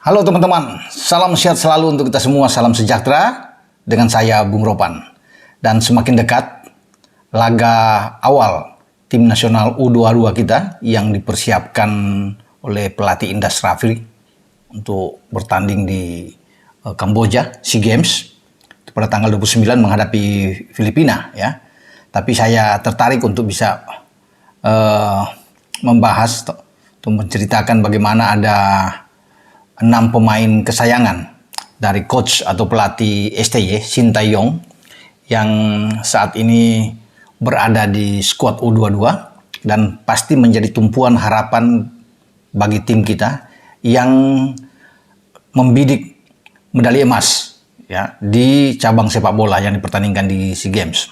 Halo teman-teman, salam sehat selalu untuk kita semua, salam sejahtera dengan saya Bung Ropan. Dan semakin dekat laga awal tim nasional U22 kita yang dipersiapkan oleh pelatih Indra Syafri untuk bertanding di Kamboja SEA Games pada tanggal 29 menghadapi Filipina ya. Tapi saya tertarik untuk bisa membahas atau menceritakan bagaimana ada 6 pemain kesayangan dari coach atau pelatih STY Shin Tae-yong yang saat ini berada di skuad U22 dan pasti menjadi tumpuan harapan bagi tim kita yang membidik medali emas ya di cabang sepak bola yang dipertandingkan di SEA Games.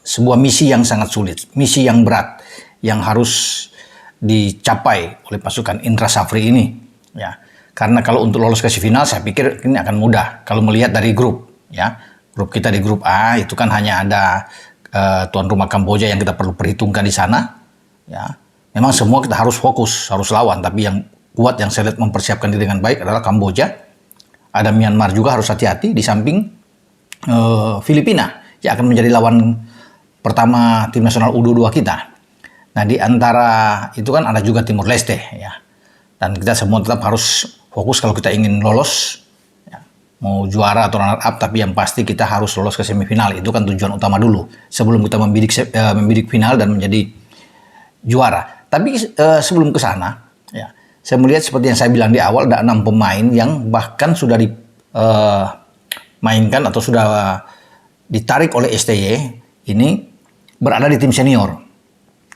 Sebuah misi yang sangat sulit, misi yang berat yang harus dicapai oleh pasukan Indra Syafri ini ya. Karena kalau untuk lolos ke final saya pikir ini akan mudah kalau melihat dari grup ya. Grup kita di grup A itu kan hanya ada tuan rumah Kamboja yang kita perlu perhitungkan di sana ya. Memang semua kita harus fokus, harus lawan, tapi yang kuat yang saya lihat mempersiapkan diri dengan baik adalah Kamboja. Ada Myanmar juga harus hati-hati di samping Filipina yang akan menjadi lawan pertama tim nasional U22 kita. Nah, di antara itu kan ada juga Timur Leste ya. Dan kita semua tetap harus fokus kalau kita ingin lolos, ya, mau juara atau runner up, tapi yang pasti kita harus lolos ke semifinal. Itu kan tujuan utama dulu sebelum kita membidik final dan menjadi juara. Tapi sebelum ke sana, ya, saya melihat seperti yang saya bilang di awal ada 6 pemain yang bahkan sudah dimainkan atau sudah ditarik oleh STY ini berada di tim senior.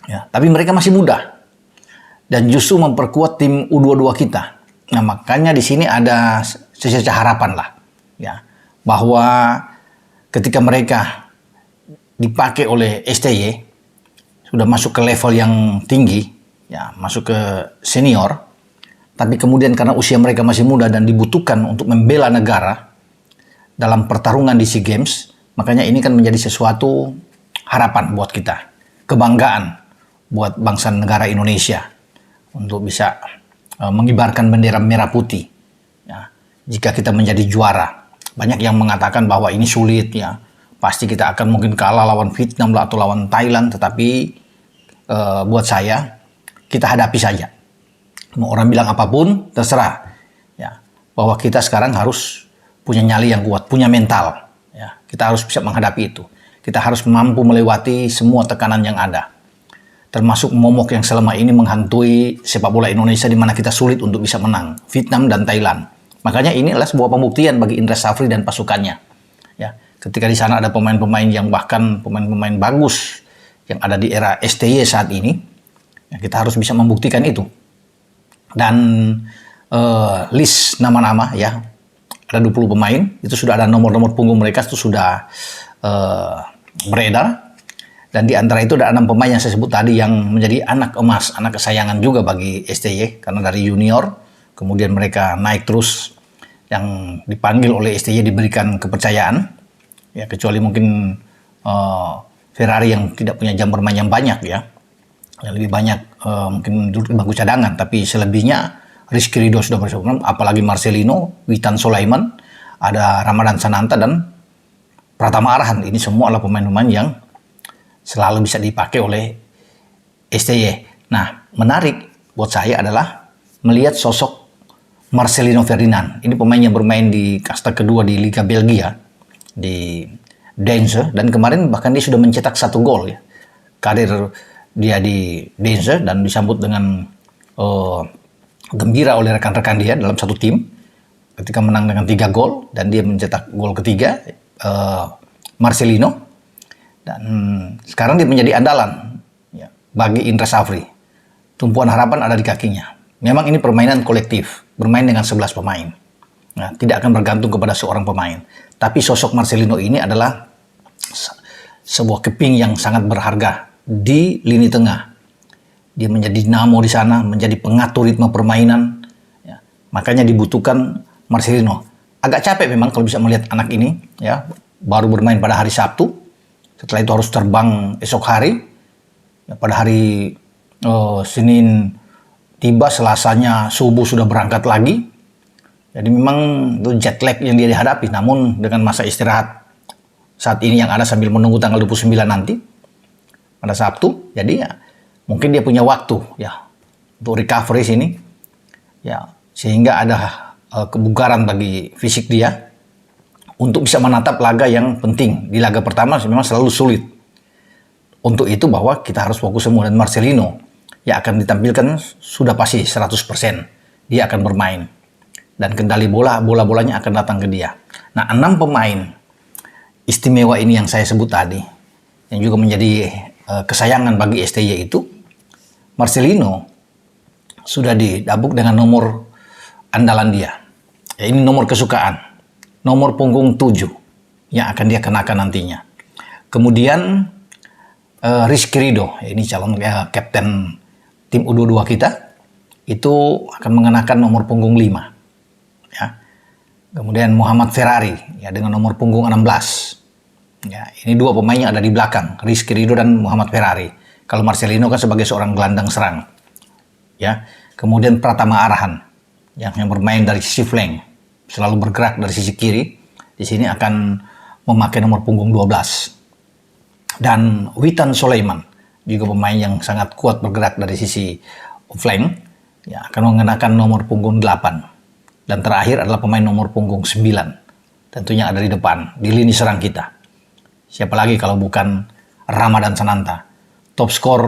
Ya, tapi mereka masih muda dan justru memperkuat tim U22 kita. Nah, makanya di sini ada secercah harapan lah ya, bahwa ketika mereka dipakai oleh STY sudah masuk ke level yang tinggi ya, masuk ke senior, tapi kemudian karena usia mereka masih muda dan dibutuhkan untuk membela negara dalam pertarungan di SEA Games, makanya ini kan menjadi sesuatu harapan buat kita, kebanggaan buat bangsa negara Indonesia untuk bisa mengibarkan bendera merah putih ya, jika kita menjadi juara. Banyak yang mengatakan bahwa ini sulit ya, pasti kita akan mungkin kalah lawan Vietnam atau lawan Thailand, tetapi buat saya kita hadapi saja. Mau orang bilang apapun terserah ya, bahwa kita sekarang harus punya nyali yang kuat, punya mental ya, kita harus bisa menghadapi itu. Kita harus mampu melewati semua tekanan yang ada, termasuk momok yang selama ini menghantui sepak bola Indonesia di mana kita sulit untuk bisa menang Vietnam dan Thailand. Makanya ini adalah sebuah pembuktian bagi Indra Syafri dan pasukannya. Ya, ketika di sana ada pemain-pemain yang bahkan pemain-pemain bagus yang ada di era STY saat ini, ya, kita harus bisa membuktikan itu. Dan list nama-nama ya, ada 20 pemain, itu sudah ada nomor-nomor punggung mereka itu sudah beredar. Dan di antara itu ada 6 pemain yang saya sebut tadi yang menjadi anak emas, anak kesayangan juga bagi STY. Karena dari junior, kemudian mereka naik terus. Yang dipanggil oleh STY diberikan kepercayaan. Ya, kecuali mungkin Ferrari yang tidak punya jam bermain yang banyak ya. Yang lebih banyak mungkin duduk di bangku cadangan. Tapi selebihnya Rizky Ridho sudah bersama, apalagi Marcelino, Witan Sulaiman, ada Ramadan Sananta dan Pratama Arhan. Ini semua adalah pemain-pemain yang selalu bisa dipakai oleh STY. Nah, menarik buat saya adalah melihat sosok Marcelino Ferdinand. Ini pemain yang bermain di kasta kedua di Liga Belgia, di Denze, dan kemarin bahkan dia sudah mencetak 1 gol ya. Karir dia di Denze dan disambut dengan gembira oleh rekan-rekan dia dalam satu tim ketika menang dengan 3 gol dan dia mencetak gol ketiga, Marcelino. Dan sekarang dia menjadi andalan ya, bagi Indra Syafri. Tumpuan harapan ada di kakinya. Memang ini permainan kolektif, bermain dengan 11 pemain. Nah, tidak akan bergantung kepada seorang pemain. Tapi sosok Marcelino ini adalah sebuah keping yang sangat berharga di lini tengah. Dia menjadi dinamo di sana, menjadi pengatur ritme permainan. Ya, makanya dibutuhkan Marcelino. Agak capek memang kalau bisa melihat anak ini, ya, baru bermain pada hari Sabtu. Setelah itu harus terbang esok hari. Ya, pada hari Senin tiba, Selasanya subuh sudah berangkat lagi. Jadi memang itu jet lag yang dia dihadapi, namun dengan masa istirahat saat ini yang ada sambil menunggu tanggal 29 nanti, pada Sabtu, jadi ya mungkin dia punya waktu ya untuk recovery sini, ya sehingga ada kebugaran bagi fisik dia untuk bisa menatap laga yang penting. Di laga pertama memang selalu sulit. Untuk itu bahwa kita harus fokus semua, dan Marcelino yang akan ditampilkan sudah pasti 100%. Dia akan bermain. Dan kendali bola-bolanya akan datang ke dia. Nah, 6 pemain istimewa ini yang saya sebut tadi, yang juga menjadi kesayangan bagi STY itu, Marcelino sudah didabuk dengan nomor andalan dia. Ya, ini nomor kesukaan. Nomor punggung 7 yang akan dia kenakan nantinya. Kemudian Rizky Ridho, ini calon kapten tim U22 kita, itu akan mengenakan nomor punggung 5. Ya. Kemudian Muhammad Ferrari ya dengan nomor punggung 16. Ya, ini 2 pemain yang ada di belakang, Rizky Ridho dan Muhammad Ferrari. Kalau Marcelino kan sebagai seorang gelandang serang. Ya. Kemudian Pratama Arahan yang bermain dari sisi flank, selalu bergerak dari sisi kiri. Di sini akan memakai nomor punggung 12. Dan Witan Sulaiman, juga pemain yang sangat kuat bergerak dari sisi flank, ya, akan mengenakan nomor punggung 8. Dan terakhir adalah pemain nomor punggung 9. Tentunya ada di depan, di lini serang kita. Siapa lagi kalau bukan Ramadan Sananta, top skor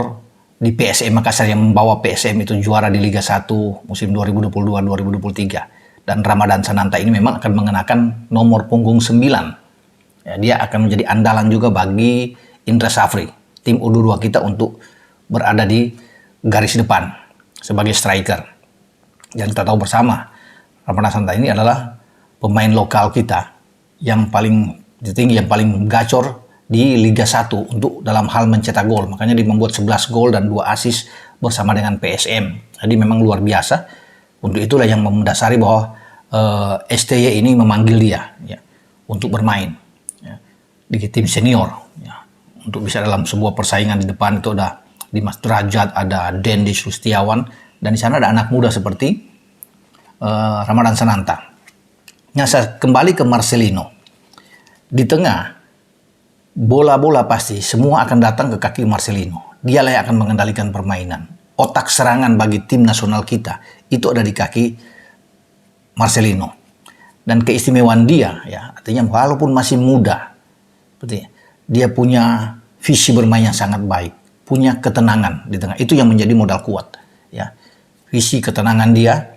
di PSM Makassar yang membawa PSM itu juara di Liga 1 musim 2022-2023. Dan Ramadan Sananta ini memang akan mengenakan nomor punggung 9. Ya, dia akan menjadi andalan juga bagi Indra Safri, tim U22 kita, untuk berada di garis depan sebagai striker. Dan kita tahu bersama, Ramadan Sananta ini adalah pemain lokal kita yang paling tinggi, yang paling gacor di Liga 1 untuk dalam hal mencetak gol. Makanya dia membuat 11 gol dan 2 assist bersama dengan PSM. Jadi memang luar biasa. Untuk itulah yang mendasari bahwa STY ini memanggil dia ya, untuk bermain ya, di tim senior. Ya. Untuk bisa dalam sebuah persaingan di depan itu ada Dimas Derajat, ada Dendi Sustiawan, dan di sana ada anak muda seperti Ramadan Sananta. Nah, saya kembali ke Marcelino. Di tengah, bola-bola pasti semua akan datang ke kaki Marcelino. Dialah yang akan mengendalikan permainan. Otak serangan bagi tim nasional kita itu ada di kaki Marcelino. Dan keistimewaan dia, ya, artinya walaupun masih muda, dia punya visi bermain yang sangat baik, punya ketenangan di tengah. Itu yang menjadi modal kuat. Ya, visi ketenangan dia.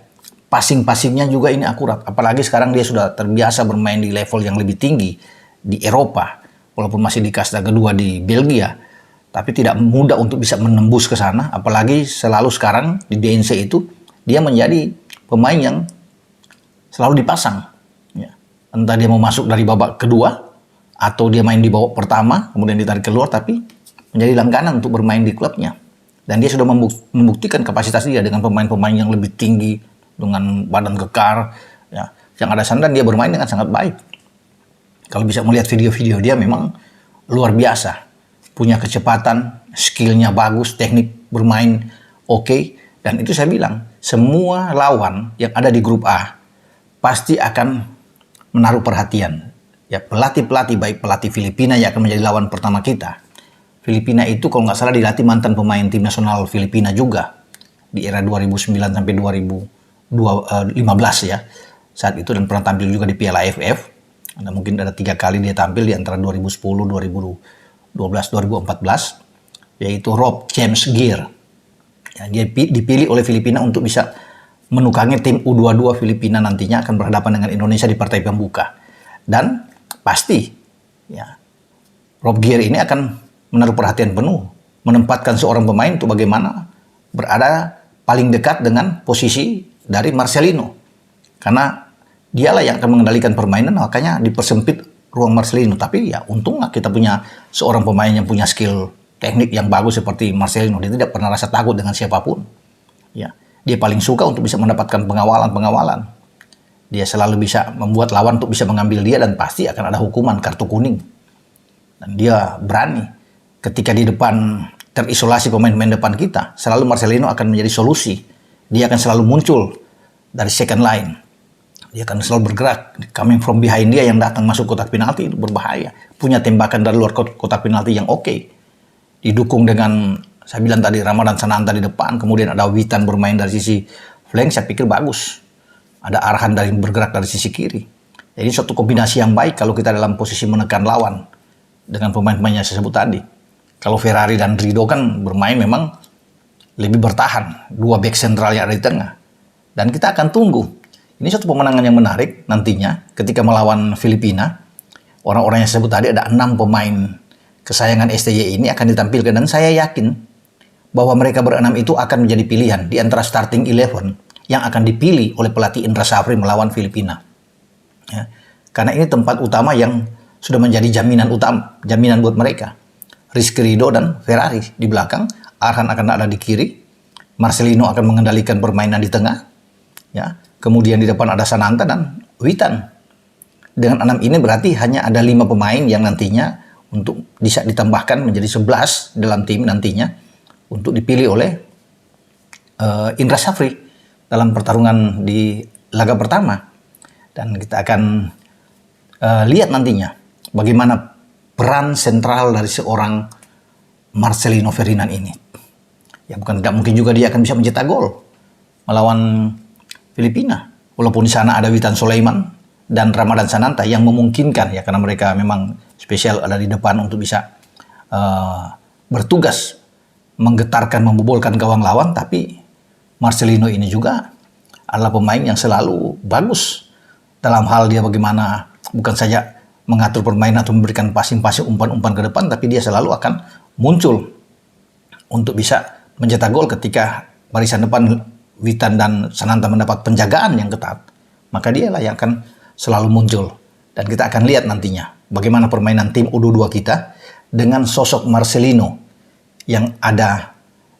Passing-passingnya juga ini akurat. Apalagi sekarang dia sudah terbiasa bermain di level yang lebih tinggi di Eropa. Walaupun masih di kasta kedua di Belgia. Tapi tidak mudah untuk bisa menembus ke sana. Apalagi selalu sekarang di DNC itu dia menjadi pemain yang selalu dipasang. Ya. Entah dia mau masuk dari babak kedua atau dia main di babak pertama kemudian ditarik keluar, tapi menjadi langganan untuk bermain di klubnya. Dan dia sudah membuktikan kapasitas dia dengan pemain-pemain yang lebih tinggi, dengan badan kekar, ya, yang ada sana, dan dia bermain dengan sangat baik. Kalau bisa melihat video-video dia memang luar biasa, punya kecepatan, skillnya bagus, teknik bermain oke. Dan itu saya bilang, semua lawan yang ada di grup A pasti akan menaruh perhatian. Ya, pelatih-pelatih, baik pelatih Filipina yang akan menjadi lawan pertama kita. Filipina itu kalau nggak salah dilatih mantan pemain tim nasional Filipina juga di era 2009 sampai 2015 ya, saat itu, dan pernah tampil juga di Piala AFF. Mungkin ada 3 kali dia tampil di antara 2010, 2012, 2014, yaitu Rob James Gear. Ya, dia dipilih oleh Filipina untuk bisa menukangi tim U22 Filipina nantinya akan berhadapan dengan Indonesia di partai pembuka. Dan pasti ya, Rob Gear ini akan menaruh perhatian penuh, menempatkan seorang pemain untuk bagaimana berada paling dekat dengan posisi dari Marcelino, karena dialah yang akan mengendalikan permainan, makanya dipersempit ruang Marcelino. Tapi ya untunglah kita punya seorang pemain yang punya skill teknik yang bagus seperti Marcelino. Dia tidak pernah rasa takut dengan siapapun. Ya, dia paling suka untuk bisa mendapatkan pengawalan. Dia selalu bisa membuat lawan untuk bisa mengambil dia, dan pasti akan ada hukuman kartu kuning. Dan dia berani ketika di depan terisolasi pemain-pemain depan kita, selalu Marcelino akan menjadi solusi. Dia akan selalu muncul dari second line Dia akan selalu bergerak. Coming from behind dia yang datang masuk kotak penalti itu berbahaya. Punya tembakan dari luar kotak penalti yang oke. Didukung dengan, saya bilang tadi, Ramadan Sananta di depan. Kemudian ada Witan bermain dari sisi flank, saya pikir bagus. Ada arahan dari bergerak dari sisi kiri. Jadi suatu kombinasi yang baik kalau kita dalam posisi menekan lawan. Dengan pemain-pemain yang saya sebut tadi. Kalau Ferrari dan Rido kan bermain memang lebih bertahan. Dua back sentral yang ada di tengah. Dan kita akan tunggu. Ini suatu pemenangan yang menarik nantinya ketika melawan Filipina. Orang-orang yang saya sebut tadi ada 6 pemain kesayangan STY ini akan ditampilkan. Dan saya yakin bahwa mereka berenam itu akan menjadi pilihan di antara starting 11 yang akan dipilih oleh pelatih Indra Safri melawan Filipina. Ya. Karena ini tempat utama yang sudah menjadi jaminan buat mereka. Rizky Ridho dan Ferrari di belakang. Arhan akan ada di kiri. Marcelino akan mengendalikan permainan di tengah. Ya. Kemudian di depan ada Sananta dan Witan. Dengan 6 ini berarti hanya ada 5 pemain yang nantinya untuk bisa ditambahkan menjadi 11 dalam tim nantinya untuk dipilih oleh Indra Safri dalam pertarungan di laga pertama. Dan kita akan lihat nantinya bagaimana peran sentral dari seorang Marcelino Ferdinand ini. Ya bukan tidak mungkin juga dia akan bisa mencetak gol melawan Filipina. Walaupun di sana ada Witan Sulaiman dan Ramadan Sananta yang memungkinkan ya karena mereka memang spesial ada di depan untuk bisa bertugas menggetarkan, membobolkan gawang lawan. Tapi Marcelino ini juga adalah pemain yang selalu bagus dalam hal dia bagaimana bukan saja mengatur permainan atau memberikan passing-passing umpan-umpan ke depan, tapi dia selalu akan muncul untuk bisa mencetak gol ketika barisan depan Witan dan Sananta mendapat penjagaan yang ketat. Maka dialah yang akan selalu muncul. Dan kita akan lihat nantinya bagaimana permainan tim U22 kita dengan sosok Marcelino yang ada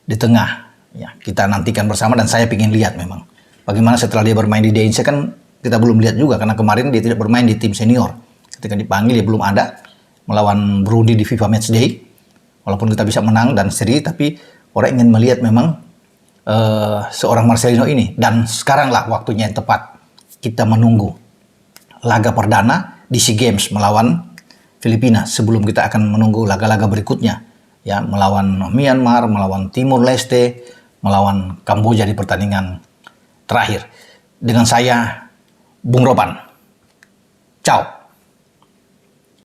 di tengah. Ya, kita nantikan bersama dan saya ingin lihat memang bagaimana setelah dia bermain di DNC kan kita belum lihat juga karena kemarin dia tidak bermain di tim senior. Ketika dipanggil dia belum ada melawan Brunei di FIFA Matchday. Walaupun kita bisa menang dan seri, tapi orang ingin melihat memang seorang Marcelino ini. Dan sekaranglah waktunya yang tepat kita menunggu laga perdana di SEA Games melawan Filipina sebelum kita akan menunggu laga-laga berikutnya ya, melawan Myanmar, melawan Timur Leste, melawan Kamboja di pertandingan terakhir. Dengan saya Bung Ropan. Ciao.